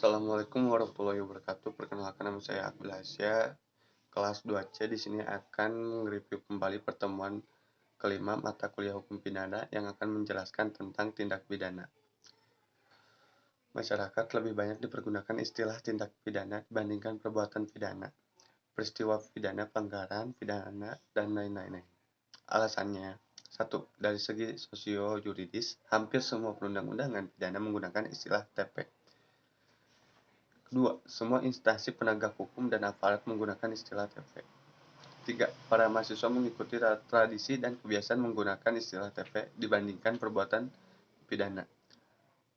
Assalamualaikum warahmatullahi wabarakatuh. Perkenalkan, nama saya Akbil Hasya, kelas 2C. Di sini akan mereview kembali pertemuan kelima mata kuliah hukum pidana yang akan menjelaskan tentang tindak pidana. Masyarakat lebih banyak dipergunakan istilah tindak pidana dibandingkan perbuatan pidana, peristiwa pidana, pelanggaran pidana, dan lain-lain. Alasannya, satu, dari segi sosio-yuridis, hampir semua perundang-undangan pidana menggunakan istilah TP. Kedua, semua instansi penegak hukum dan aparat menggunakan istilah TP. Tiga, para mahasiswa mengikuti tradisi dan kebiasaan menggunakan istilah TP dibandingkan perbuatan pidana.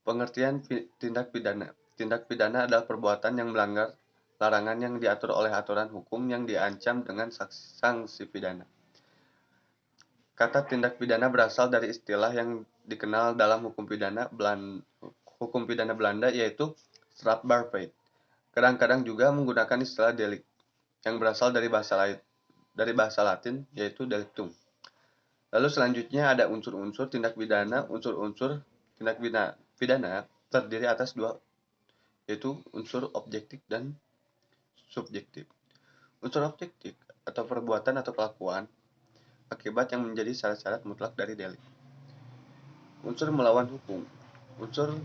Pengertian tindak pidana. Tindak pidana adalah perbuatan yang melanggar larangan yang diatur oleh aturan hukum yang diancam dengan sanksi pidana. Kata tindak pidana berasal dari istilah yang dikenal dalam hukum pidana Belanda yaitu strafbaarheid. Kadang-kadang juga menggunakan istilah delik yang berasal dari bahasa Latin yaitu delictum. Lalu selanjutnya ada unsur-unsur tindak pidana. Unsur-unsur tindak pidana terdiri atas dua, yaitu unsur objektif dan subjektif. Unsur objektif atau perbuatan atau kelakuan akibat yang menjadi syarat-syarat mutlak dari delik. Unsur melawan hukum, unsur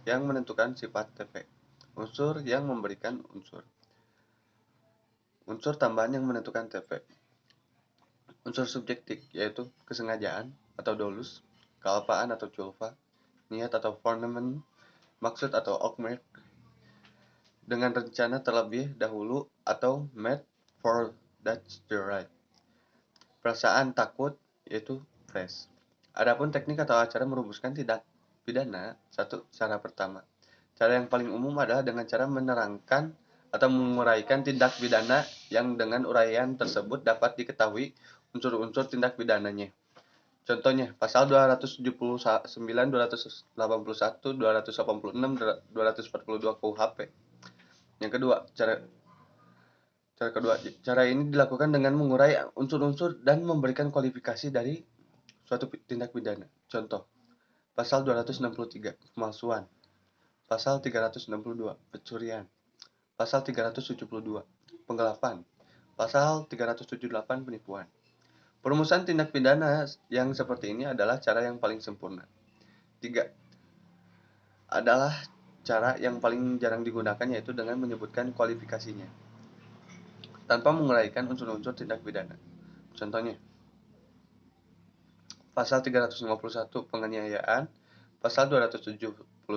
yang menentukan sifat TP. Unsur yang memberikan unsur. Unsur tambahan yang menentukan TP. Unsur subjektif yaitu kesengajaan atau dolus, kealpaan atau culpa, niat atau foreman, maksud atau oakmark, dengan rencana terlebih dahulu atau made for that's the right. Perasaan takut yaitu fresh. Adapun teknik atau cara merumuskan tindak pidana, satu, cara pertama. Cara yang paling umum adalah dengan cara menerangkan atau menguraikan tindak pidana yang dengan uraian tersebut dapat diketahui unsur-unsur tindak pidananya. Contohnya, pasal 279, 281, 286, 242 KUHP. Yang kedua, cara ini dilakukan dengan mengurai unsur-unsur dan memberikan kualifikasi dari suatu tindak pidana. Contoh, pasal 263, pemalsuan. Pasal 362, pencurian. Pasal 372, penggelapan. Pasal 378, penipuan. Perumusan tindak pidana yang seperti ini adalah cara yang paling sempurna. 3. Adalah cara yang paling jarang digunakan, yaitu dengan menyebutkan kualifikasinya tanpa menguraikan unsur-unsur tindak pidana. Contohnya, pasal 351, penganiayaan. Pasal 279,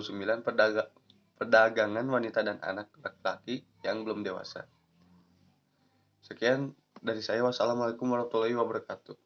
perdagangan wanita dan anak laki-laki yang belum dewasa. Sekian dari saya. Wassalamualaikum warahmatullahi wabarakatuh.